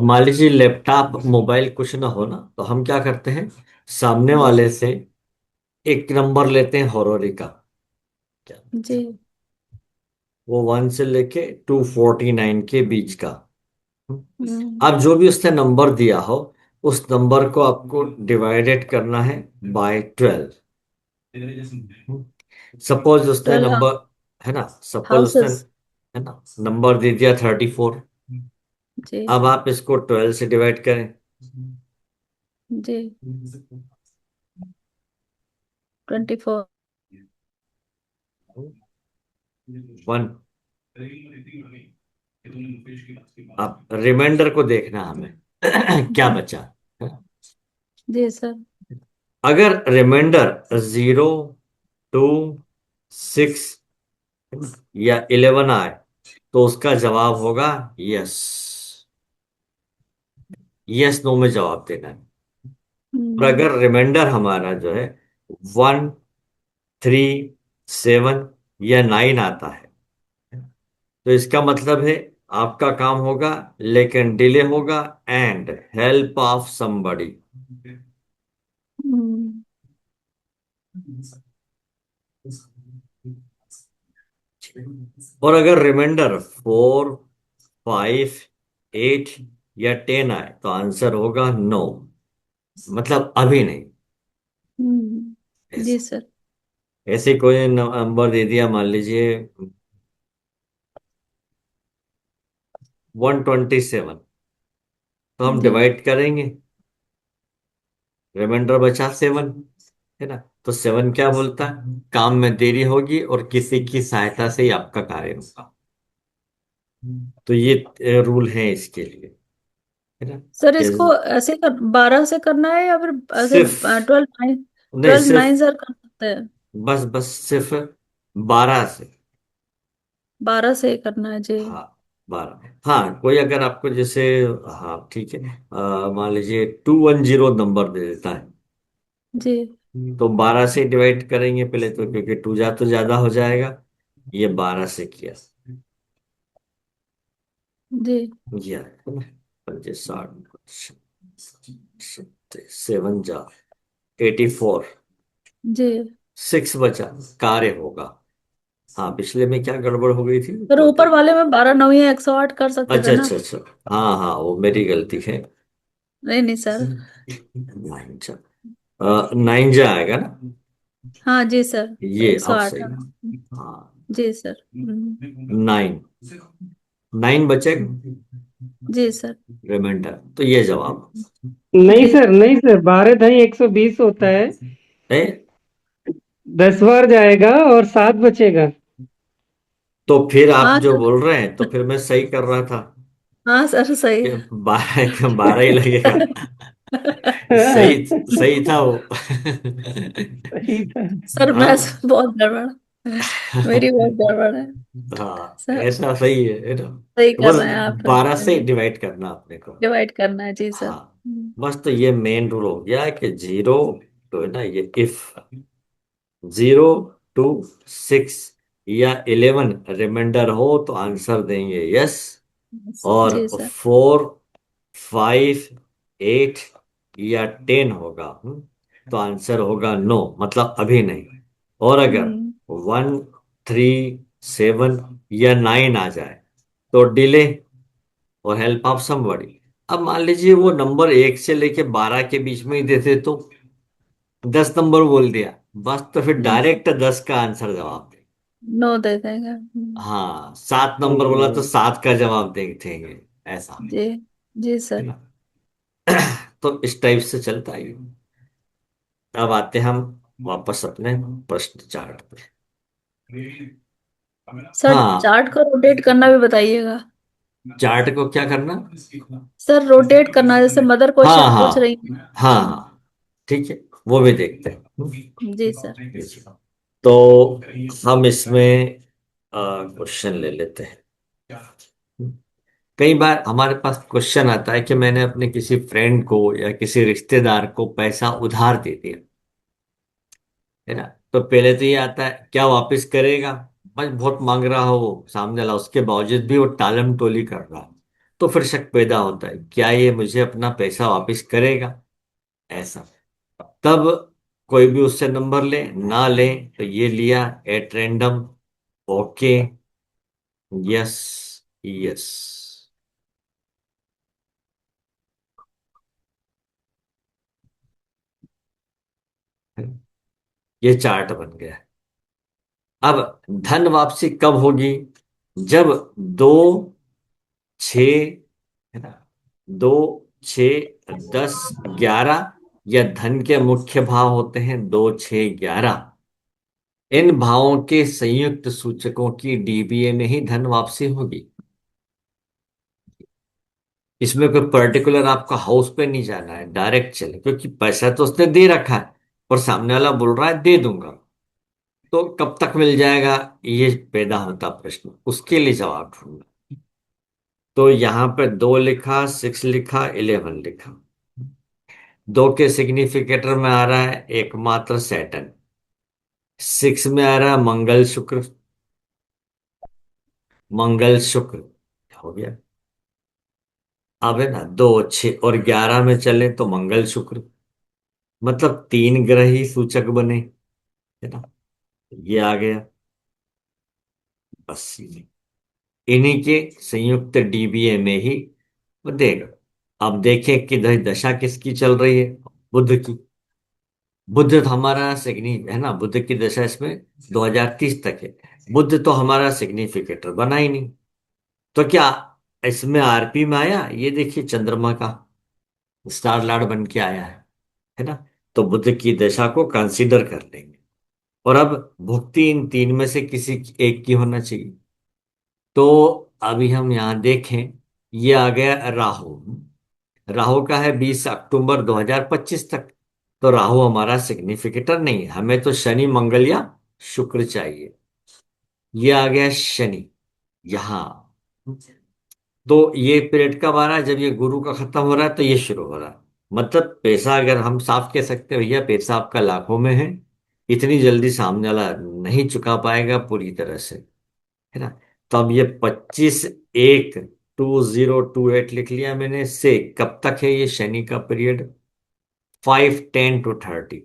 मान लीजिए laptop mobile कुछ ना हो ना, तो हम क्या करते हैं, सामने जी वाले से एक नंबर लेते हैं हॉररी का। क्या? जी। वो 1 से लेके 249 के बीच का। हम्म। अब जो भी उसने नंबर दिया हो, उस नंबर को आपको डिवाइडेड करना है बाय 12। सपोज उसने 12 नंबर, है ना, सपोज उसने, हाउसेस। है ना, नंबर दे दिया 34। जी अब आप इसको 12 से डिवाइड करें। जी। 24। वन। अब रिमाइंडर को देखना हमें क्या जी बचा। जी सर। अगर रिमाइंडर 0, 2, 6 या 11 आए, तो उसका जवाब होगा यस। यस नो में जवाब देना है। और हम्म। अगर रिमाइंडर हमारा जो है 1, 3, 7 या 9 आता है, तो इसका मतलब है आपका काम होगा, लेकिन डिले होगा, एंड हेल्प ऑफ समबडी। हम्म। और अगर रिमाइंडर 4, 5, 8 या 10 आए, तो आंसर होगा नो, मतलब अभी नहीं। जी ऐसे सर। ऐसे कोई नंबर दे दिया, मान लीजिए 127, तो हम जी। डिवाइड करेंगे, रिमाइंडर बचा 7, है ना। तो 7 क्या बोलता है, काम में देरी होगी और किसी की सहायता से ही आपका कार्य होगा। तो ये रूल है इसके लिए, है ना। सर कि इसको ऐसे कर 12 से करना है या फिर ऐसे सिर्फ, 12 9? नहीं 12 9 सिर्फ, सर कर सकते हैं। बस बस सिर्फ 12 से। 12 से करना है जी। हाँ, 12। हाँ, कोई अगर आपको जैसे, हाँ ठीक है, मान लीजिए 210 नंबर दे देता है, जी तो 12 से डिवाइड करेंगे पहले, तो क्योंकि टू जा तो ज्यादा हो जाएगा। ये 12 से किया, जी ये है ना, 50, 60, 7 जा 84, जी। 6 बचा, कार्य होगा। हाँ, पिछले में क्या गड़बड़ हो गई थी सर तो ऊपर वाले में 12 9 या 108 कर सकते थे अच्छा ना। अच्छा अच्छा। हाँ हाँ, वो मेरी गलती है। नहीं नहीं सर। 9 जा, 9 जा आएगा ना। हाँ जी सर। ये एक सौ अब आठ सही। हाँ। हाँ, जी सर। 9, 9 बचेगा जी सर। रिमाइंडर, तो ये जवाब नहीं जी सर, नहीं सर, 12 ढाई 120 होता है। है। 10 बार जाएगा और 7 बचेगा। तो फिर आप हाँ जो सर। बोल रहे हैं, तो फिर मैं सही कर रहा था हाँ सर सही कि है। 12 ही लगेगा। हाँ, सही, सही था वो। सही था। सर मैं हाँ। बहुत गड़बड़ मेरी बहुत गड़बड़ है। हाँ, सर ऐसा सही है ना। सही तो कर बस रहे हैं आप। 12 से डिवाइड करना अपने को। डिवाइड करना है जी सर। हाँ, बस तो ये मेन रूल हो गया कि जीरो, तो है ना, ये इफ 0, 2, 6 या 11 रिमाइंडर हो, तो आंसर देंगे यस। और जी सर। 4, 5, 8 या 10 होगा, तो आंसर होगा नो, मतलब अभी नहीं। और अगर हम्म। 1, 3, 7 या 9 आ जाए, तो डिले और हेल्प ऑफ समबडी। अब मान लीजिए वो नंबर 1 से लेके 12 के बीच में ही देते, तो 10 नंबर बोल दिया, बस तो फिर जी डायरेक्ट 10 का आंसर जवाब दे। नो दे देंगे। हाँ, 7 नंबर बोला तो 7 का जवाब दे देंगे, ऐसा, जी जी है सर। ना। तो इस टाइप से चलता है। अब आते हैं हम वापस अपने प्रश्न चार्ट पे। सर हाँ, चार्ट को रोटेट करना भी बताइएगा। चार्ट को क्या करना। सर रोटेट करना जैसे मदर हाँ क्वेश्चन पूछ रही हाँ हैं। हाँ हाँ, ठीक है, वो भी देखते हैं। जी सर। तो हम इसमें क्वेश्चन ले लेते हैं। कई बार हमारे पास क्वेश्चन आता है कि मैंने अपने किसी फ्रेंड को या किसी रिश्तेदार को पैसा उधार दे दिया, है ना। तो पहले तो ये आता है क्या वापस करेगा। बस बहुत मांग रहा हो वो सामने वाला, उसके बावजूद भी वो टालम टोली कर रहा है, तो फिर शक पैदा होता है, क्या ये मुझे अपना पैसा वापस करेगा, ऐसा। तब कोई भी उससे नंबर ले ना ले, तो ये लिया at random, okay, yes, yes. ये चार्ट बन गया। अब धन वापसी कब होगी? जब दो, छ, है ना, दो, छ, 10, 11, या धन के मुख्य भाव होते हैं 2, 6, 11, इन भावों के संयुक्त सूचकों की डीबीए में ही धन वापसी होगी। इसमें कोई पर्टिकुलर आपका हाउस पे नहीं जाना है, डायरेक्ट चले, क्योंकि पैसा तो उसने दे रखा है और सामने वाला बोल रहा है दे दूंगा, तो कब तक मिल जाएगा, ये पैदा होता प्रश्न, उसके लिए जवाब ढूंढना। तो यहां पे 2 लिखा, 6 लिखा, 11 लिखा। 2 के सिग्निफिकेटर में आ रहा है एकमात्र सैटर्न, 6 में आ रहा है मंगल शुक्र, मंगल शुक्र हो गया। अब है ना, 2, 6 और 11 में चले तो मंगल शुक्र, मतलब 3 ग्रह ही सूचक बने, है ना, ये आ गया। बस इन्हीं के संयुक्त डीबीए में ही वो देगा। अब देखें कि दशा किसकी चल रही है, बुध की। बुध तो हमारा सिग्नि है ना, बुध की दशा इसमें 2030 तक है। बुध तो हमारा सिग्निफिकेटर बना ही नहीं, तो क्या इसमें आरपी में आया, ये देखिए चंद्रमा का स्टार लॉर्ड बन के आया है ना। तो बुध की दशा को कंसीडर कर लेंगे। और अब भुक्ति इन तीन में से किसी एक की होना चाहिए। तो अभी हम यहां देखें, ये आ गया राहु। राहु का है 20 अक्टूबर 2025 तक। तो राहु हमारा सिग्निफिकेटर नहीं है, हमें तो शनि, मंगल या शुक्र चाहिए। ये आ गया शनि यहां। तो ये पीरियड कब आ रहा है, जब ये गुरु का खत्म हो रहा है तो ये शुरू हो रहा है। मतलब पैसा, अगर हम साफ कह सकते हैं भैया पैसा आपका लाखों में है, इतनी जल्दी सामने वाला नहीं चुका पाएगा पूरी तरह से, है ना। तो अब ये 25/1/2028 लिख लिया मैंने, से कब तक है ये शनि का पीरियड, 5/10 to 30,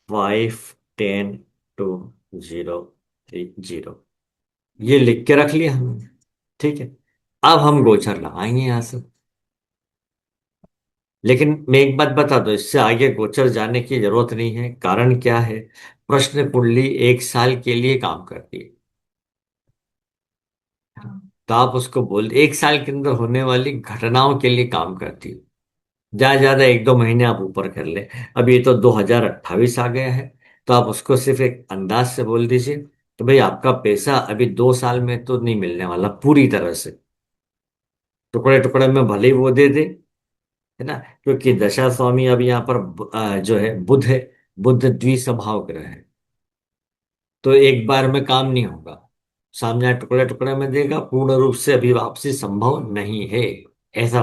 5/10 to 030, ये लिख के रख लिया हमने। ठीक है, अब हम गोचर लगाएंगे यहां से। लेकिन मैं एक बात बता दूं, इससे आगे गोचर जाने की जरूरत नहीं है। कारण क्या है, प्रश्न कुंडली 1 साल के लिए काम करती है। तो आप उसको बोल, 1 साल के अंदर होने वाली घटनाओं के लिए काम करती है। ज्यादा ज्यादा 1-2 महीने आप ऊपर कर ले। अब ये तो 2028 आ गया है, तो आप उसको सिर्फ एक अंदाज से बोल दीजिए, तो भाई आपका पैसा अभी 2 साल में तो नहीं मिलने वाला पूरी तरह से, टुकड़े टुकड़े में भले ही वो दे दे, है ना। क्योंकि दशा स्वामी अब यहाँ पर जो है बुध है। बुध द्विस्वभाव ग्रह है, तो एक बार में काम नहीं होगा, सामने टुकड़े टुकड़े में देगा, पूर्ण रूप से अभी वापसी संभव नहीं है, ऐसा।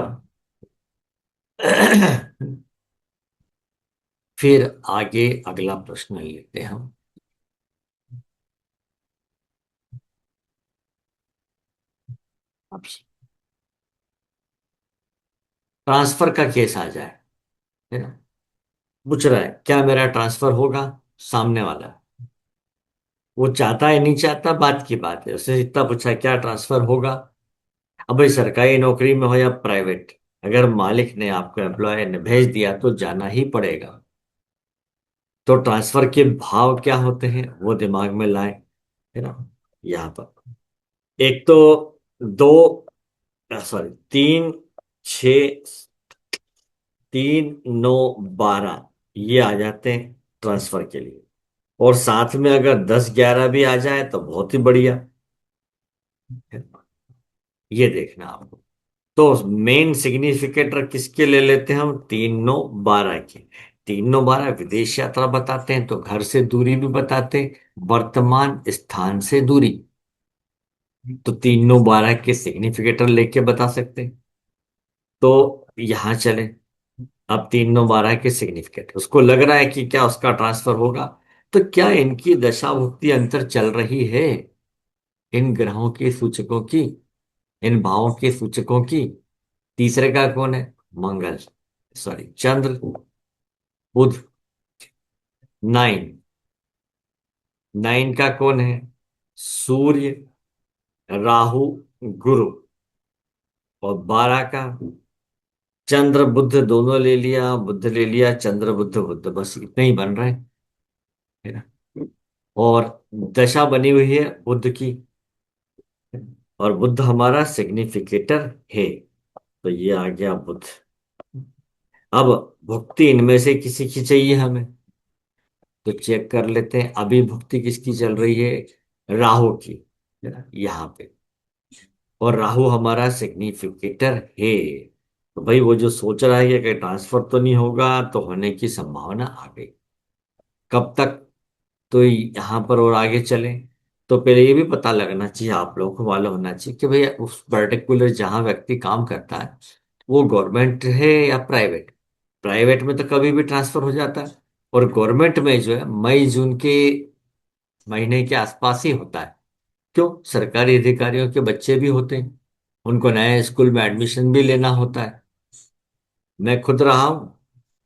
फिर आगे अगला प्रश्न लेते हैं हम। अब ट्रांसफर का केस आ जाए, है ना, पूछ रहा है क्या मेरा ट्रांसफर होगा, सामने वाला वो चाहता है नहीं चाहता बात की बात है, उससे इतना पूछा क्या ट्रांसफर होगा। अब भाई सरकारी नौकरी में हो या प्राइवेट, अगर मालिक ने आपको एम्प्लॉय ने भेज दिया तो जाना ही पड़ेगा। तो ट्रांसफर के भाव क्या होते हैं वो दिमाग में लाए, है ना। यहाँ पर एक तो दो, सॉरी, 3, 6, 3, 9, 12, ये आ जाते हैं ट्रांसफर के लिए। और साथ में अगर 10, 11 भी आ जाए तो बहुत ही बढ़िया है। ये देखना आपको। तो मेन सिग्निफिकेटर किसके ले लेते हैं हम, 3, 9, 12 के। 3, 9, 12 विदेश यात्रा बताते हैं, तो घर से दूरी भी बताते हैं, वर्तमान स्थान से दूरी। तो 3, 9, 12 के सिग्निफिकेटर लेके बता सकते हैं। तो यहां चले। अब 3, 9, 12 के सिग्निफिकेटर, उसको लग रहा है कि क्या उसका ट्रांसफर होगा। तो क्या इनकी दशा भुक्ति अंतर चल रही है, इन ग्रहों के सूचकों की, इन भावों के सूचकों की। तीसरे का कौन है? मंगल, सॉरी चंद्र, बुध। नाइन, नाइन का कौन है? सूर्य, राहु, गुरु। और 12 का चंद्र बुध दोनों ले लिया, बुध ले लिया, चंद्र बुध बुध, बस इतना ही बन रहा है ना। और दशा बनी हुई है बुध की, और बुध हमारा सिग्निफिकेटर है। तो ये आ गया बुध। अब भुक्ति इनमें से किसी की चाहिए हमें, तो चेक कर लेते हैं अभी भुक्ति किसकी चल रही है। राहु की, है ना, यहाँ पे। और राहु हमारा सिग्निफिकेटर है। तो भाई वो जो सोच रहा है कि कहीं ट्रांसफर तो नहीं होगा, तो होने की संभावना आ गई। कब तक? तो यहाँ पर और आगे चलें तो पहले ये भी पता लगना चाहिए, आप लोगों को मालूम होना चाहिए कि भाई उस पर्टिकुलर जहाँ व्यक्ति काम करता है वो गवर्नमेंट है या प्राइवेट। प्राइवेट में तो कभी भी ट्रांसफर हो जाता है, और गवर्नमेंट में जो है मई जून के महीने के आसपास ही होता है। क्यों? सरकारी अधिकारियों के बच्चे भी होते हैं, उनको नए स्कूल में एडमिशन भी लेना होता है। मैं खुद रहा हूँ,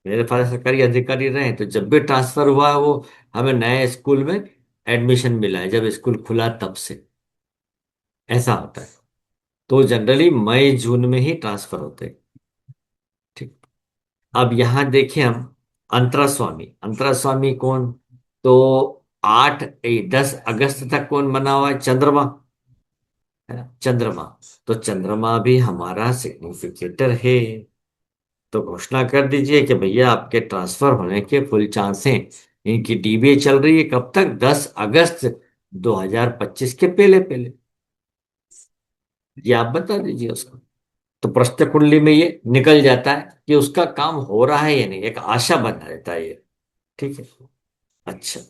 मेरे फादर सरकारी अधिकारी रहे, तो जब भी ट्रांसफर हुआ है वो हमें नए स्कूल में एडमिशन मिला है, जब स्कूल खुला तब से ऐसा होता है। तो जनरली मई जून में ही ट्रांसफर होते हैं। ठीक। अब यहाँ देखें हम, अंतरा स्वामी, अंतरा स्वामी कौन? तो 10 अगस्त तक कौन बना हुआ है? चंद्रमा, है ना, चंद्रमा। तो चंद्रमा भी हमारा सिग्निफिकेटर है। तो घोषणा कर दीजिए कि भैया आपके ट्रांसफर होने के फुल चांस हैं। इनकी डीबीए चल रही है कब तक? 10 अगस्त 2025 के पहले पहले। ये आप बता दीजिए उसको। तो प्रश्न कुंडली में ये निकल जाता है कि उसका काम हो रहा है या नहीं, एक आशा बना रहता है ये। ठीक है। अच्छा,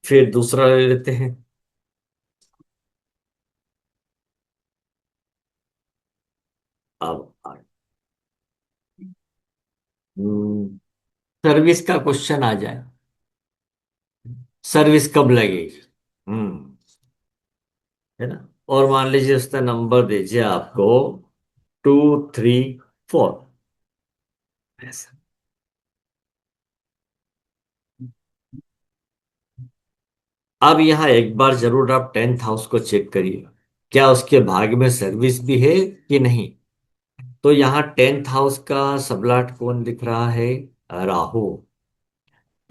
फिर दूसरा ले लेते हैं। अब सर्विस का क्वेश्चन आ जाए। सर्विस कब लगेगी? हम्म, है ना। और मान लीजिए उसका नंबर दीजिए आपको 2, 3, 4, ऐसा। अब यहाँ एक बार जरूर आप 10th हाउस को चेक करिए, क्या उसके भाग में सर्विस भी है कि नहीं। तो यहाँ 10th हाउस का सबलाट कौन दिख रहा है? राहु।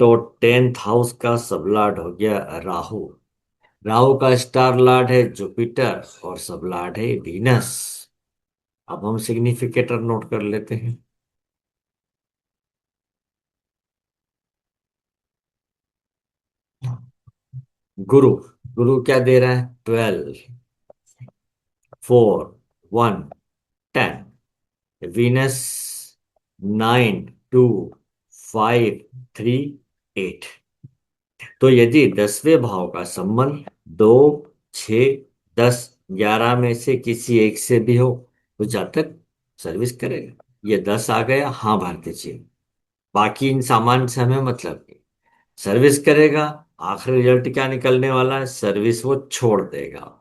तो 10th हाउस का सबलाट हो गया राहु। राहु का स्टार लॉर्ड है जुपिटर, और सबलॉर्ड है वीनस। अब हम सिग्निफिकेटर नोट कर लेते हैं। गुरु, गुरु क्या दे रहा है? 12, 4, 1, 10। वीनस 9, 2, 5, 3, 8। तो यदि 10वें भाव का संबंध 2, 6, 10, 11 में से किसी एक से भी हो, तो जातक सर्विस करेगा। ये 10 आ गया, हाँ भर दीजिए। बाकी इन सामान से हमें मतलब नहीं। सर्विस करेगा, आखिरी रिजल्ट क्या निकलने वाला है? सर्विस वो छोड़ देगा,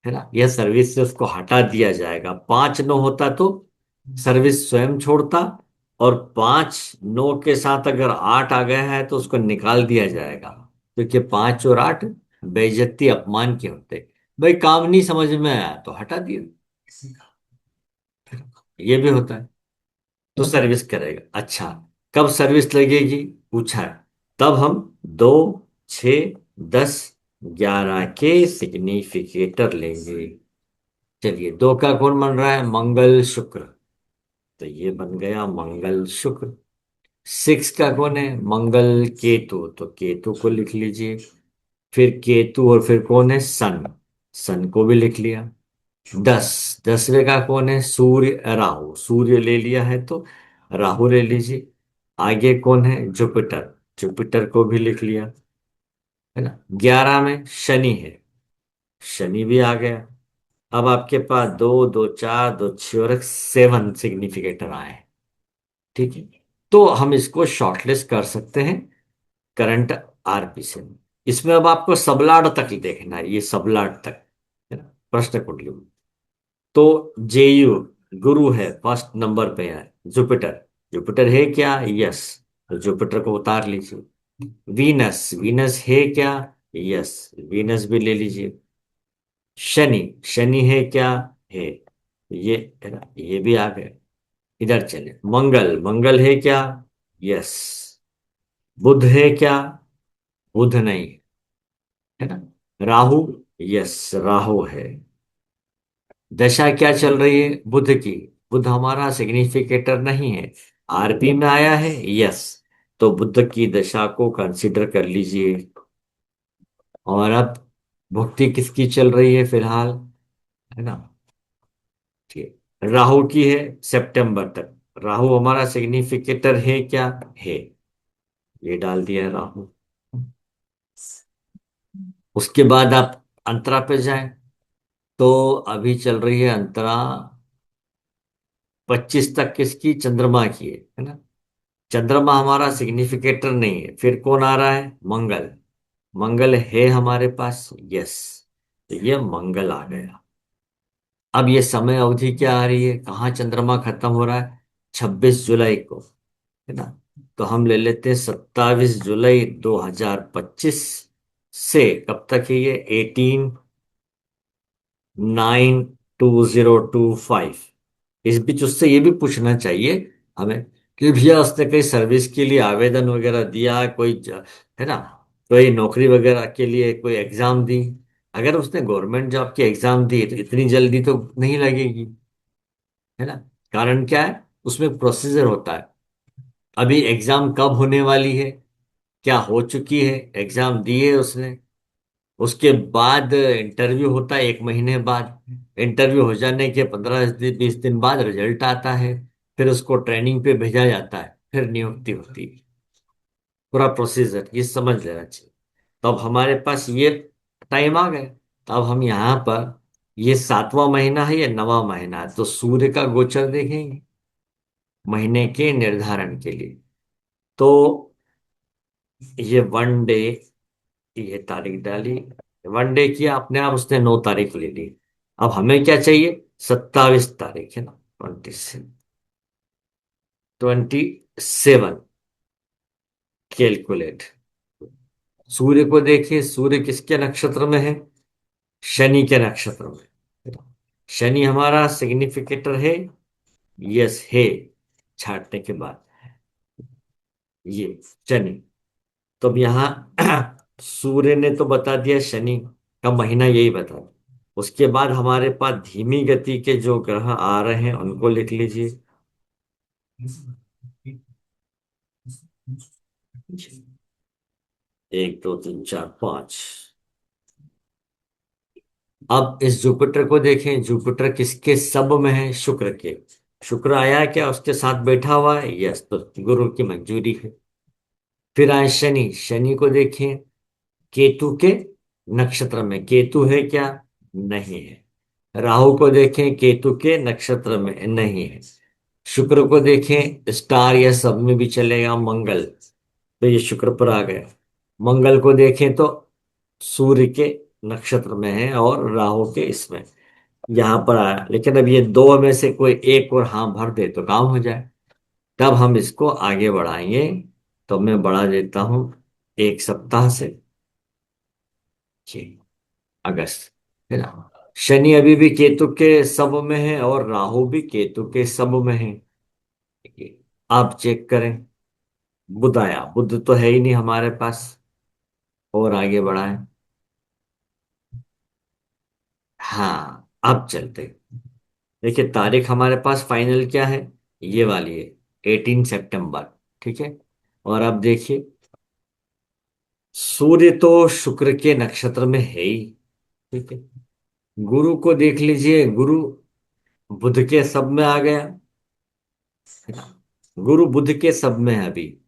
है ना। यह सर्विस से उसको हटा दिया जाएगा। 5 नो होता तो सर्विस स्वयं छोड़ता, और 5 नो के साथ अगर 8 आ गया है तो उसको निकाल दिया जाएगा, क्योंकि 5 और 8 बेइज्जती अपमान के होते। भाई काम नहीं समझ में आया तो हटा दिया, ये भी होता है। तो सर्विस करेगा। अच्छा, कब सर्विस लगेगी पूछा है। तब हम 2, 6, 10, 11 के सिग्निफिकेटर लेंगे। चलिए, 2 का कौन बन रहा है? मंगल शुक्र। तो ये बन गया मंगल शुक्र। 6 का कौन है? मंगल केतु, तो केतु को लिख लीजिए। फिर केतु, और फिर कौन है? सन, सन को भी लिख लिया। 10वें का कौन है? सूर्य, राहु, सूर्य ले लिया है तो राहु ले लीजिए। आगे कौन है? जुपिटर, जुपिटर को भी लिख लिया, है ना। 11 में शनि है, शनि भी आ गया। अब आपके पास 2, 2, 4, 2, 6 और एक 7 सिग्निफिकेटर आए। ठीक है। तो हम इसको शॉर्टलिस्ट कर सकते हैं करंट आरपी से। इसमें अब आपको सबलाड तक देखना है, ये सबलाड तक, है ना, प्रश्न कुंडली में। तो जेयू, गुरु है फर्स्ट नंबर पे है। जुपिटर, जुपिटर है क्या? यस, तो जुपिटर को उतार लीजिए। वीनस, वीनस है क्या? यस, वीनस भी ले लीजिए। शनि, शनि है क्या? है, ये है ना, ये भी आ गए। इधर चले, मंगल, मंगल है क्या? यस। बुध है क्या? बुध नहीं है ना। राहु, यस, राहु है। दशा क्या चल रही है बुध की? बुध हमारा सिग्निफिकेटर नहीं है, आरपी में आया है, यस। तो बुध की दशा को कंसिडर कर लीजिए। और अब भुक्ति किसकी चल रही है फिलहाल, है ना? ठीक है, राहु की है सितंबर तक। राहु हमारा सिग्निफिकेटर है क्या? है, ये डाल दिया है राहु। उसके बाद आप अंतरा पे जाएं, तो अभी चल रही है अंतरा 25 तक किसकी? चंद्रमा की है ना। चंद्रमा हमारा सिग्निफिकेटर नहीं है, फिर कौन आ रहा है? मंगल। मंगल है हमारे पास, यस। तो ये मंगल आ गया। अब ये समय अवधि क्या आ रही है, कहाँ चंद्रमा खत्म हो रहा है? 26 जुलाई को, है ना। तो हम ले लेते हैं 27 जुलाई 2025 से कब तक है ये? 18/9/2025। इस बीच उससे ये भी पूछना चाहिए हमें कि भैया उसने कहीं सर्विस के लिए आवेदन वगैरह दिया, कोई है ना, कोई नौकरी वगैरह के लिए कोई एग्जाम दी। अगर उसने गवर्नमेंट जॉब की एग्जाम दी तो इतनी जल्दी तो नहीं लगेगी, है ना। कारण क्या है, उसमें प्रोसीजर होता है। अभी एग्जाम कब होने वाली है, क्या हो चुकी है, एग्जाम दी है उसने, उसके बाद इंटरव्यू होता है 1 महीने बाद। इंटरव्यू हो जाने के 15 20 दिन बाद रिजल्ट आता है। फिर उसको ट्रेनिंग पे भेजा जाता है, फिर नियुक्ति होती है। पूरा प्रोसीजर ये समझ लेना चाहिए। तो अब हमारे पास ये टाइम आ गया। तो अब हम यहाँ पर, ये 7वां महीना है या 9वां महीना है, तो सूर्य का गोचर देखेंगे महीने के निर्धारण के लिए। तो ये 1 डे, ये तारीख डाली, 1 डे किया अपने आप उसने, 9 तारीख ले ली। अब हमें क्या चाहिए? 27 तारीख, है ना। 27 कैलकुलेट। सूर्य को देखिए, सूर्य किसके नक्षत्र में है? शनि के नक्षत्र में, है ना? शनि हमारा सिग्निफिकेटर है, यस है, छांटने के बाद ये शनि। तो अब यहाँ सूर्य ने तो बता दिया, शनि का महीना यही बता दिया। उसके बाद हमारे पास धीमी गति के जो ग्रह आ रहे हैं उनको लिख लीजिए। 1 2 3 4 5। अब इस जुपिटर को देखें, जुपिटर किसके सब में है? शुक्र के। शुक्र आया क्या उसके साथ बैठा हुआ है? यस, तो गुरु की मंजूरी है। फिर आए शनि, शनि को देखें, केतु के नक्षत्र में। केतु है क्या? नहीं है। राहु को देखें, केतु के नक्षत्र में नहीं है। शुक्र को देखें, स्टार या सब में भी चलेगा, मंगल, तो ये शुक्र पर आ गया। मंगल को देखें तो सूर्य के नक्षत्र में है और राहु के इसमें, यहां पर आया। लेकिन अब ये दो में से कोई एक और हाँ भर दे तो काम हो जाए। तब हम इसको आगे बढ़ाएंगे। तो मैं बढ़ा देता हूं 1 सप्ताह से, 6 अगस्त, है ना। शनि अभी भी केतु के सब में है और राहु भी केतु के सब में है। देखिए, आप चेक करें, बुध आया, बुध तो है ही नहीं हमारे पास। और आगे बढ़ाएं, हाँ अब चलते। देखिए तारीख हमारे पास फाइनल क्या है, ये वाली है, 18 सितंबर, ठीक है। और अब देखिए, सूर्य तो शुक्र के नक्षत्र में है ही, ठीक है। गुरु को देख लीजिए, गुरु बुध के सब में आ गया, है ना। गुरु बुध के सब में है अभी,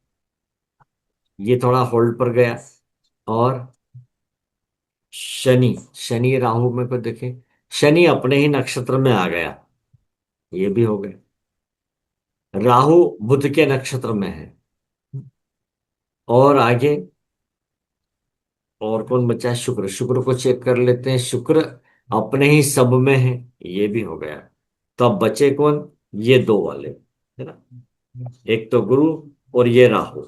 ये थोड़ा होल्ड पर गया। और शनि, शनि राहु में को देखें, शनि अपने ही नक्षत्र में आ गया, ये भी हो गया। राहु बुध के नक्षत्र में है। और आगे और कौन बचा है? शुक्र, शुक्र को चेक कर लेते हैं, शुक्र अपने ही सब में है, ये भी हो गया। तो अब बचे कौन? ये दो वाले, है ना, एक तो गुरु और ये राहु,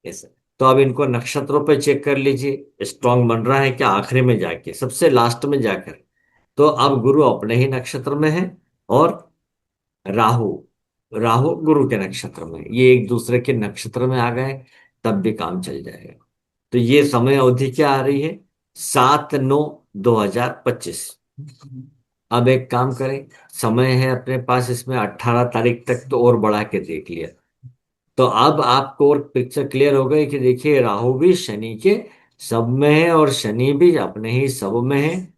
ऐसे। तो अब इनको नक्षत्रों पे चेक कर लीजिए, स्ट्रांग बन रहा है क्या आखिरी में जाके, सबसे लास्ट में जाकर। तो अब गुरु अपने ही नक्षत्र में है, और राहु राहु गुरु के नक्षत्र में, ये एक दूसरे के नक्षत्र में आ गए, तब भी काम चल जाएगा। तो ये समय अवधि क्या आ रही है? 7/9/2025। अब एक काम करें, समय है अपने पास इसमें 18 तारीख तक, तो और बढ़ा के देख लिया। तो अब आपको और पिक्चर क्लियर हो गई कि देखिए, राहु भी शनि के सब में है और शनि भी अपने ही सब में है।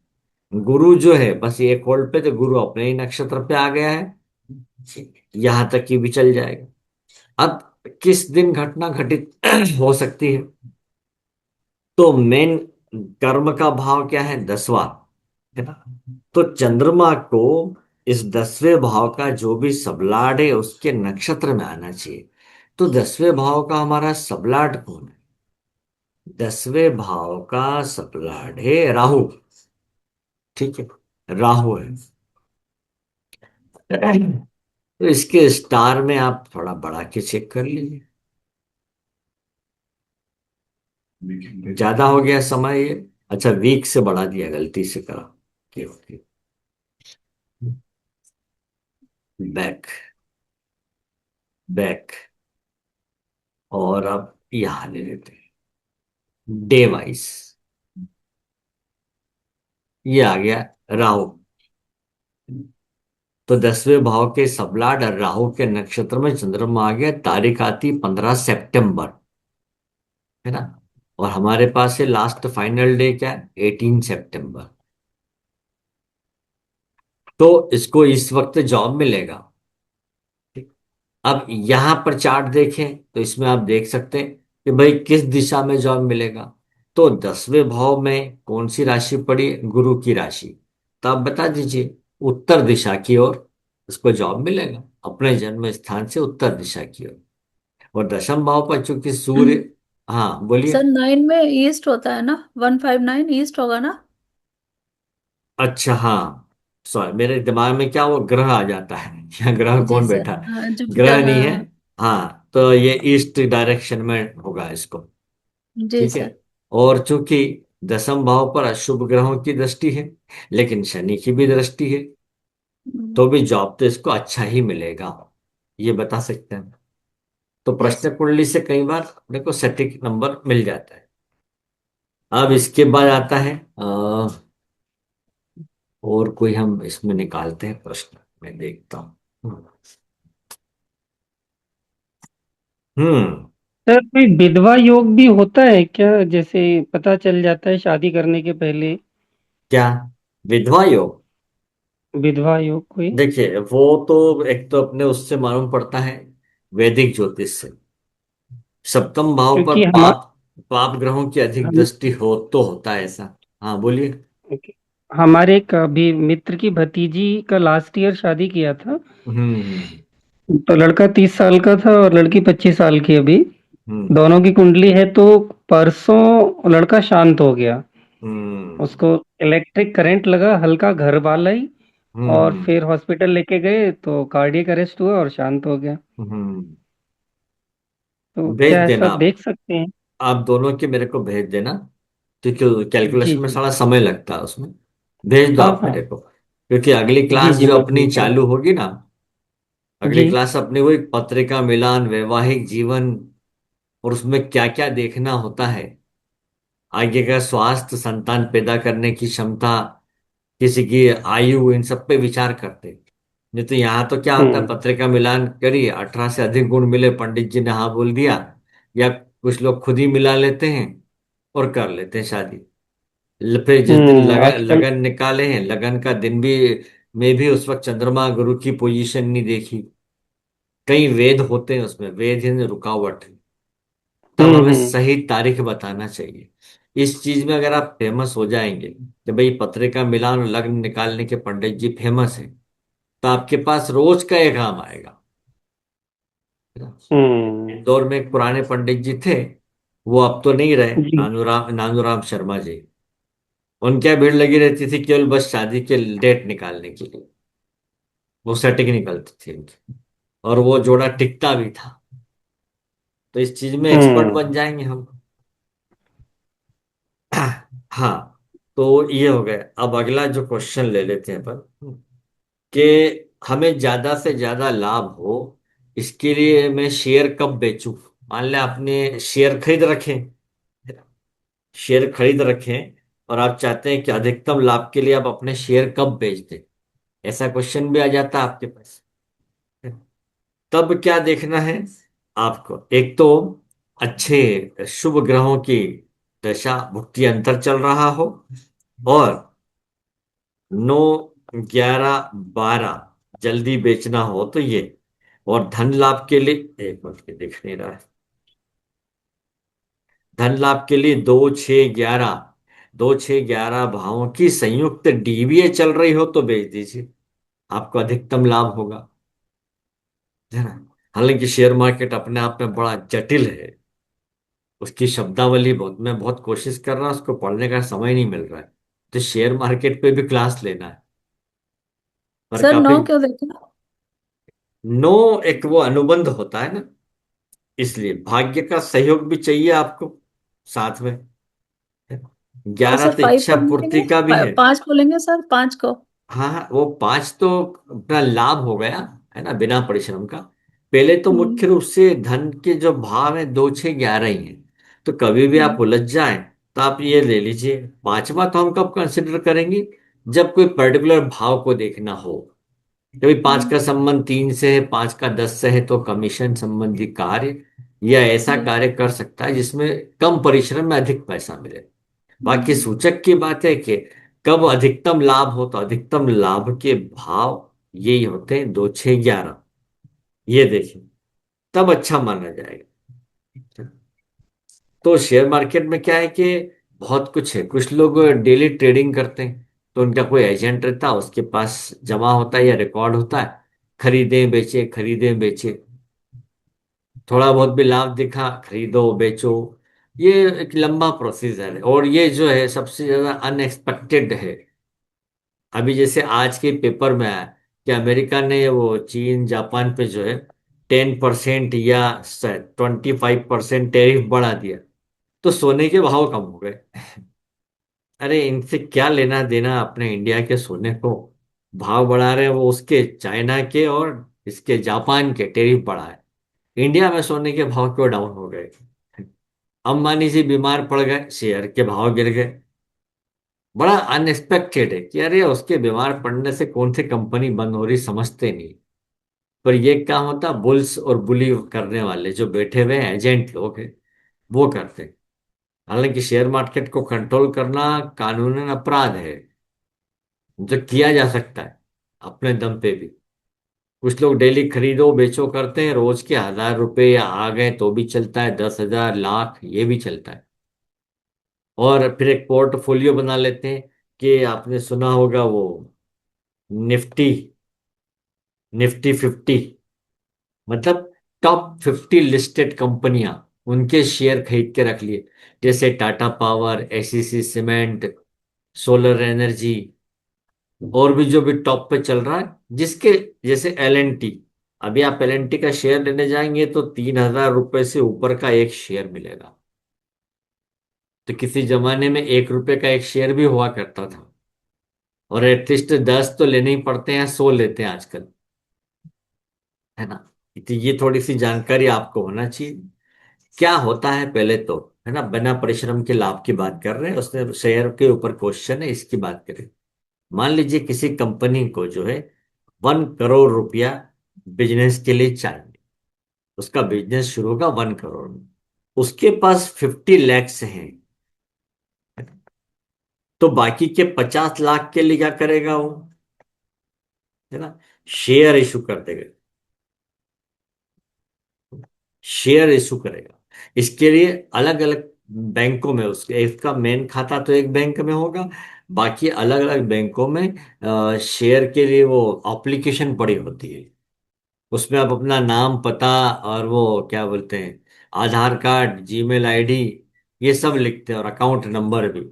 गुरु जो है बस एक होल्ड पे, तो गुरु अपने ही नक्षत्र पे आ गया है, यहां तक कि भी चल जाएगा। अब किस दिन घटना घटित हो सकती है? तो मेन कर्म का भाव क्या है? 10वां, है ना। तो चंद्रमा को इस 10वें भाव का जो भी सबलाड है उसके नक्षत्र में आना चाहिए। तो 10वें भाव का हमारा सबलाड कौन है? 10वें भाव का सबलाड है राहु, ठीक है, राहु है। तो इसके स्टार में आप थोड़ा बढ़ा के चेक कर लीजिए। ज्यादा हो गया समय ये, अच्छा वीक से बढ़ा दिया, गलती से करा। ओके ओके, बैक, बैक, और अब यहां ले लेते हैं डे वाइज। ये आ गया राहु। तो 10वें भाव के सबलाड और राहु के नक्षत्र में चंद्रमा आ गया, तारीख आती 15 सितंबर, है ना। और हमारे पास है लास्ट फाइनल डे क्या? 18 सितंबर। तो इसको इस वक्त जॉब मिलेगा। अब यहां पर चार्ट देखें तो इसमें आप देख सकते हैं कि भाई किस दिशा में जॉब मिलेगा। तो 10वें भाव में कौन सी राशि पड़ी? गुरु की राशि। तो आप बता दीजिए, उत्तर दिशा की ओर उसको जॉब मिलेगा, अपने जन्म स्थान से उत्तर दिशा की ओर। और दशम भाव पर चूंकि सूर्य, हाँ बोलिए। सर 9 में ईस्ट होता है ना, 159 ईस्ट होगा ना। अच्छा हाँ, सॉरी, मेरे दिमाग में क्या वो ग्रह आ जाता है यहाँ ग्रह जी कौन सर, बैठा? हाँ ग्रह जुपिटर, नहीं है। हाँ। हाँ, तो ये ईस्ट डायरेक्शन में होगा इसको, जी ठीक है। सर। और चूंकि दसम भाव पर अशुभ ग्रहों की दृष्टि है, लेकिन शनि की भी दृष्टि है, तो भी जॉब तो इसको अच्छा ही मिलेगा, ये बता सकते हैं। तो यस। प्रश्न कुंडली से कई बार अपने को सटीक नंबर मिल जाता है। अब इसके बाद आता है और कोई हम इसमें निकालते हैं प्रश्न, मैं देखता हूँ। हम्म। सर कोई विधवा योग भी होता है क्या, जैसे पता चल जाता है शादी करने के पहले? क्या? विधवा योग? विधवा योग कोई? देखिए वो तो एक तो अपने उससे मालूम पड़ता है, वैदिक ज्योतिष से। सप्तम भाव पर क्योंकि पाप, पाप ग्रहों की अधिक हम दृष्टि हो तो होता है ऐसा। हाँ बोलिए। हमारे एक अभी मित्र की भतीजी का लास्ट ईयर शादी किया था। हम्म तो लड़का 30 साल का था और लड़की 25 साल की अभी। हम्म दोनों की कुंडली है, तो परसों लड़का शांत हो गया। हम्म उसको इलेक्ट्रिक करंट लगा, हल्का घर वाला ही। और हम्म फिर हॉस्पिटल लेके गए तो कार्डियक अरेस्ट हुआ और शांत हो गया। हम्म। तो भेज क्या देना ऐसा आप देख सकते हैं? आप दोनों के मेरे को भेज देना, क्योंकि जी कैलकुलेशन में जी। सारा समय लगता है उसमें। भेज दो हाँ आप हाँ। मेरे को, क्योंकि अगली जी क्लास जी, जो मैं अपनी भेज दूंगा। चालू होगी ना, अगली जी। क्लास अपनी वही पत्रिका मिलान, वैवाहिक जीवन, और उसमें क्या क्या देखना होता है, आगे का स्वास्थ्य, संतान पैदा करने की क्षमता, किसी की आयु, इन सब पे विचार करते हैं। नहीं तो यहाँ तो क्या होता है, हम्म पत्रिका मिलान करिए, 18 से अधिक गुण मिले, पंडित जी ने हाँ बोल दिया, या कुछ लोग खुद ही मिला लेते हैं और कर लेते हैं शादी। फिर जिस दिन लगन आजकल। लगन निकाले हैं, लगन का दिन भी में भी उस वक्त चंद्रमा गुरु की पोजीशन नहीं देखी। कई वेद होते हैं उसमें, वेद ही रुकावट है। तब हमें हम्म। सही तारीख बताना चाहिए। इस चीज में अगर आप फेमस हो जाएंगे कि भाई पत्रिका मिलान और लग्न निकालने के पंडित जी फेमस हैं, तो आपके पास रोज का एक काम आएगा। हम्म। इंदौर में एक पुराने पंडित जी थे, वो अब तो नहीं रहे, जी। नानूराम शर्मा जी। उनके यहाँ भीड़ लगी रहती थी केवल बस शादी के डेट निकालने के लिए। वो सटीक निकलती थी उनकी, और वो जोड़ा टिकता भी था। तो इस चीज में एक्सपर्ट हम्म। बन जाएंगे हम। हाँ, तो ये हो गया। अब अगला जो क्वेश्चन ले लेते हैं अपन, कि हमें ज्यादा से ज्यादा लाभ हो, इसके लिए मैं शेयर कब बेचूं। मान लिया आपने शेयर खरीद रखे, शेयर खरीद रखें, और आप चाहते हैं कि अधिकतम लाभ के लिए आप अपने शेयर कब बेच दें, ऐसा क्वेश्चन भी आ जाता है आपके पास। तब क्या देखना है आपको, एक तो अच्छे शुभ ग्रहों की दशा भुक्ति अंतर चल रहा हो, और 9, 11, 12 जल्दी बेचना हो तो ये, और धन लाभ के लिए, एक मिनट के दिख नहीं रहा है, धन लाभ के लिए 2, 6, 11, 2, 6, 11 भावों की संयुक्त डीवीए चल रही हो तो बेच दीजिए, आपको अधिकतम लाभ होगा, है ना। हालांकि शेयर मार्केट अपने आप में बड़ा जटिल है, उसकी शब्दावली बहुत, मैं बहुत कोशिश कर रहा हूं, उसको पढ़ने का समय नहीं मिल रहा है। तो शेयर मार्केट पे भी क्लास लेना है, पर सर काफी। 9 क्यों देखा? नो, एक वो अनुबंध होता है ना, इसलिए भाग्य का सहयोग भी चाहिए आपको साथ में। तो 11 सर तो 5 को इच्छा नहीं पूर्ति लेंगे? का भी है। 5 को लेंगे सर, 5 को। हाँ हाँ, वो 5 तो अपना लाभ हो गया, है ना, बिना परिश्रम का। पहले तो हम्म। मुख्य रूप से धन के जो भाव है 2, 6, 11 ही है। तो कभी भी आप हम्म। उलझ जाएं तो आप ये ले लीजिए। पांचवा तो हम कब कंसिडर करेंगे, जब कोई पर्टिकुलर भाव को देखना हो। कभी 5 हम्म। का संबंध 3 से है, 5 का 10 से है, तो कमीशन संबंधी कार्य या ऐसा जी। कार्य कर सकता है जिसमें कम परिश्रम में अधिक पैसा मिले। बाकी हम्म। सूचक की बात है कि कब अधिकतम लाभ हो, तो अधिकतम लाभ के भाव यही होते हैं 2, 6, 11, ये देखिए, तब अच्छा माना जाएगा। तो शेयर मार्केट में क्या है कि बहुत कुछ है, कुछ लोग डेली ट्रेडिंग करते हैं, तो उनका कोई एजेंट रहता है, उसके पास जमा होता है या रिकॉर्ड होता है, खरीदें बेचे खरीदें बेचे, थोड़ा बहुत भी लाभ दिखा खरीदो बेचो। ये एक लंबा प्रोसीजर है, और ये जो है सबसे ज्यादा अनएक्सपेक्टेड है। अभी जैसे आज के पेपर में आया कि अमेरिका ने वो चीन जापान पे जो है 10% या 25% टैरिफ बढ़ा दिया, तो सोने के भाव कम हो गए। अरे इनसे क्या लेना देना अपने इंडिया के सोने को, भाव बढ़ा रहे हैं वो उसके, चाइना के और इसके जापान के टैरिफ बढ़ा है, इंडिया में सोने के भाव क्यों डाउन हो गए। अंबानी जी बीमार पड़ गए, शेयर के भाव गिर गए। बड़ा अनएक्सपेक्टेड है कि अरे उसके बीमार पड़ने से कौन सी कंपनी बंद हो रही समझते नहीं। पर ये काम होता बुल्स और बुली करने वाले जो बैठे हुए एजेंट लोग हैं, वो करते हैं। हालांकि शेयर मार्केट को कंट्रोल करना कानूनन अपराध है, जो किया जा सकता है अपने दम पे भी। कुछ लोग डेली खरीदो बेचो करते हैं, रोज के 1000 रुपए आ गए तो भी चलता है, 10,000 लाख ये भी चलता है। और फिर एक पोर्टफोलियो बना लेते हैं, कि आपने सुना होगा वो निफ्टी, निफ्टी 50, मतलब टॉप 50 लिस्टेड कंपनियां, उनके शेयर खरीद के रख लिए। जैसे Tata power, ACC cement, solar energy, और भी जो भी टॉप पे चल रहा है जिसके, जैसे L&T। अभी आप L&T का शेयर लेने जाएंगे तो 3,000 रुपए से ऊपर का एक शेयर मिलेगा। तो किसी जमाने में 1 रुपए का एक शेयर भी हुआ करता था, और एटलीस्ट 10 तो लेने ही पड़ते हैं, 100 लेते हैं आजकल, है ना। तो ये थोड़ी सी जानकारी आपको होना चाहिए। क्या होता है पहले तो, है ना, बिना परिश्रम के लाभ की बात कर रहे हैं, उसने शेयर के ऊपर क्वेश्चन है, इसकी बात करें। मान लीजिए किसी कंपनी को जो है 1 करोड़ रुपया बिजनेस के लिए चाहिए, उसका बिजनेस शुरू होगा 1 करोड़ में, उसके पास 50 लैक्स हैं, तो बाकी के 50 लाख के लिए क्या करेगा वो, है ना, शेयर इशू कर देगा, शेयर इशू करेगा। इसके लिए अलग अलग बैंकों में, उसके इसका मेन खाता तो एक बैंक में होगा, बाकी अलग अलग बैंकों में शेयर के लिए वो एप्लीकेशन पड़ी होती है। उसमें आप अपना नाम पता, और वो क्या बोलते हैं, आधार कार्ड, जीमेल आईडी, ये सब लिखते हैं, और अकाउंट नंबर भी।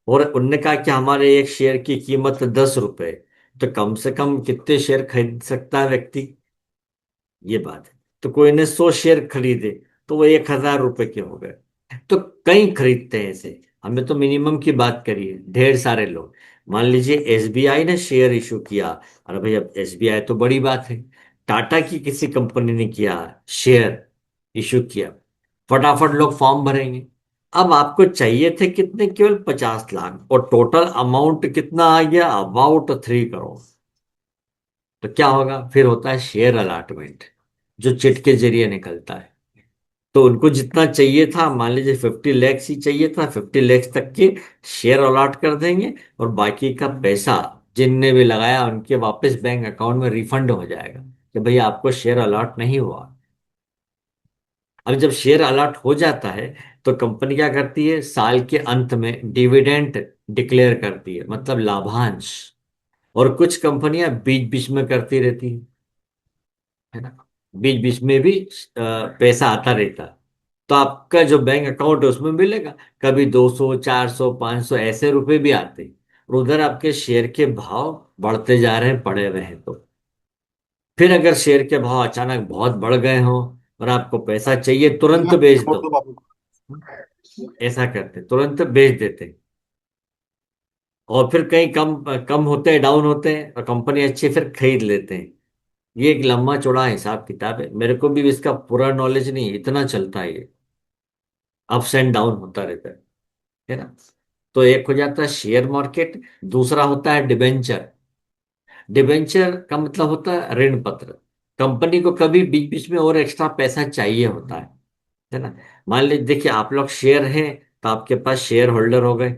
और उनने कहा कि हमारे एक शेयर की कीमत 10 रुपए, तो कम से कम कितने शेयर खरीद सकता है व्यक्ति, ये बात है। तो कोई ने 100 शेयर खरीदे तो वो 1,000 रुपए के हो गए। तो कई खरीदते हैं ऐसे। हमने तो मिनिमम की बात करी है, ढेर सारे लोग। मान लीजिए एसबीआई ने शेयर इशू किया, अरे भाई अब एसबीआई तो बड़ी बात है। टाटा की किसी कंपनी ने किया, शेयर इशू किया, फटाफट लोग फॉर्म भरेंगे। अब आपको चाहिए थे कितने, केवल 50 लाख, और टोटल अमाउंट कितना आ गया, अबाउट 3 करोड़। तो क्या होगा फिर, होता है शेयर अलॉटमेंट, जो चिट के जरिए निकलता है। तो उनको जितना चाहिए था, मान लीजिए 50 लैक्स ही चाहिए था, 50 लैक्स तक के शेयर अलॉट कर देंगे, और बाकी का पैसा जिनने भी लगाया उनके वापस बैंक अकाउंट में रिफंड हो जाएगा कि भैया आपको शेयर अलॉट नहीं हुआ। अब जब शेयर अलॉट हो जाता है तो कंपनी क्या करती है, साल के अंत में डिविडेंड डिक्लेयर करती है, मतलब लाभांश। और कुछ कंपनियां बीच बीच में करती रहती है ना, बीच बीच में भी पैसा आता रहता। तो आपका जो बैंक अकाउंट है उसमें मिलेगा, कभी 200 400 500 ऐसे रुपए भी आते हैं। और उधर आपके शेयर के भाव बढ़ते जा रहे हैं, पड़े रहे हैं। तो फिर अगर शेयर के भाव अचानक बहुत बढ़ गए हों और आपको पैसा चाहिए, तुरंत बेच दो। ऐसा करते, तुरंत बेच देते। और फिर कहीं कम कम होते हैं, डाउन होते हैं, और कंपनी अच्छी है, फिर खरीद लेते हैं। ये एक लंबा चौड़ा हिसाब किताब है, मेरे को भी इसका पूरा नॉलेज नहीं है, इतना चलता है ये, अप्स एंड डाउन होता रहता है ना। तो एक हो जाता है शेयर मार्केट, दूसरा होता है डिबेंचर। डिबेंचर का मतलब होता है ऋण पत्र। कंपनी को कभी बीच बीच में और एक्स्ट्रा पैसा चाहिए होता है ना। मान लीजिए, देखिए आप लोग शेयर हैं, तो आपके पास शेयर होल्डर हो गए।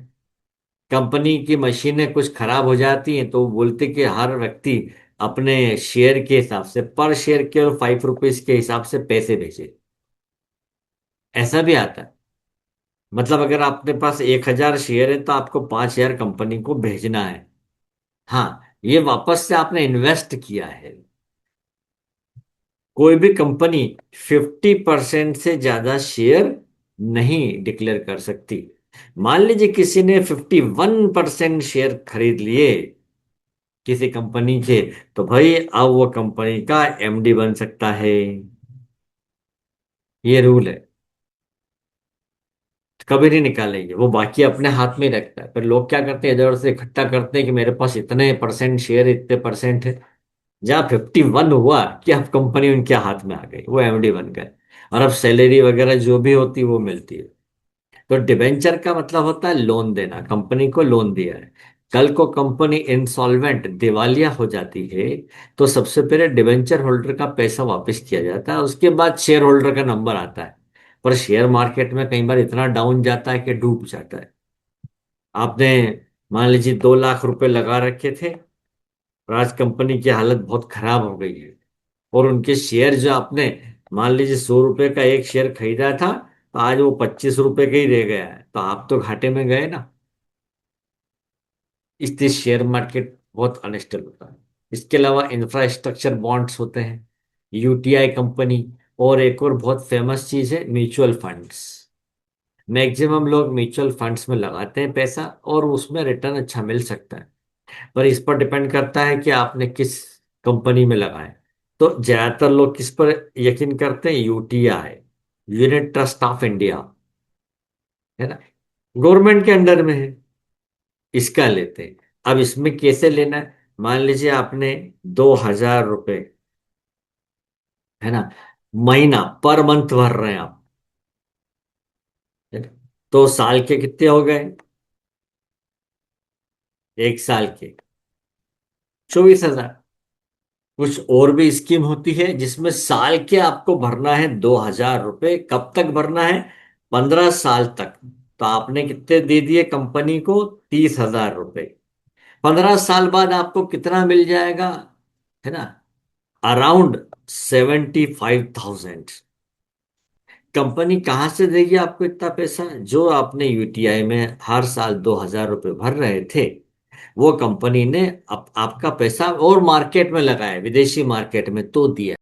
कंपनी की मशीनें कुछ खराब हो जाती हैं तो वो बोलते कि हर व्यक्ति अपने शेयर के हिसाब से, पर शेयर के और 5 रुपीज के हिसाब से पैसे भेजे। ऐसा भी आता है। मतलब अगर आपके पास 1,000 शेयर है तो आपको 5,000 कंपनी को भेजना है। हाँ, ये वापस से आपने इन्वेस्ट किया है। कोई भी कंपनी 50% से ज्यादा शेयर नहीं डिक्लेयर कर सकती। मान लीजिए किसी ने 51% शेयर खरीद लिए किसी कंपनी के, तो भाई अब वो कंपनी का एमडी बन सकता है। ये रूल है, कभी नहीं निकालेंगे, वो बाकी अपने हाथ में ही रखता है। पर लोग क्या करते हैं, इधर उधर से इकट्ठा करते हैं कि मेरे पास इतने परसेंट शेयर, इतने परसेंट है। जहाँ 51 हुआ कि अब कंपनी उनके हाथ में आ गई, वो एमडी बन गए, और अब सैलरी वगैरह जो भी होती है वो मिलती है। तो डिबेंचर का मतलब होता है लोन देना, कंपनी को लोन दिया है। कल को कंपनी इंसॉल्वेंट, दिवालिया हो जाती है, तो सबसे पहले डिबेंचर होल्डर का पैसा वापस किया जाता है, उसके बाद शेयर होल्डर का नंबर आता है। पर शेयर मार्केट में कई बार इतना डाउन जाता है कि डूब जाता है। आपने मान लीजिए 2 लाख रुपए लगा रखे थे, और आज कंपनी की हालत बहुत खराब हो गई है, और उनके शेयर जो आपने मान लीजिए 100 रुपए का एक शेयर खरीदा था, तो आज वो 25 रुपए का ही रह गया है, तो आप तो घाटे में गए ना। इसलिए शेयर मार्केट बहुत अनस्टेबल होता है। इसके अलावा इंफ्रास्ट्रक्चर बॉन्ड्स होते हैं, यूटीआई कंपनी। और एक और बहुत फेमस चीज है म्यूचुअल फंड्स। मैक्सिमम लोग म्यूचुअल फंड्स में लगाते हैं पैसा, और उसमें रिटर्न अच्छा मिल सकता है। पर इस पर डिपेंड करता है कि आपने किस कंपनी में लगाए। तो ज्यादातर लोग किस पर यकीन करते हैं, UTI, unit trust of India, है ना, गवर्नमेंट के अंडर में है, इसका लेते हैं। अब इसमें कैसे लेना है, मान लीजिए आपने 2,000 रुपये, है ना, महीना पर मंथ भर रहे हैं आप, है ना? तो साल के कितने हो गए, एक साल के 24,000। कुछ और भी स्कीम होती है जिसमें साल के आपको भरना है 2,000 रुपये। कब तक भरना है, 15 साल तक। तो आपने कितने दे दिए कंपनी को, 30,000 रुपये। 15 साल बाद आपको कितना मिल जाएगा, है ना, अराउंड 75,000। कंपनी कहाँ से देगी आपको इतना पैसा, जो आपने यूटीआई में हर साल 2,000 रुपये भर रहे थे, वो कंपनी ने आपका पैसा और मार्केट में लगाया, विदेशी मार्केट में तो दिया।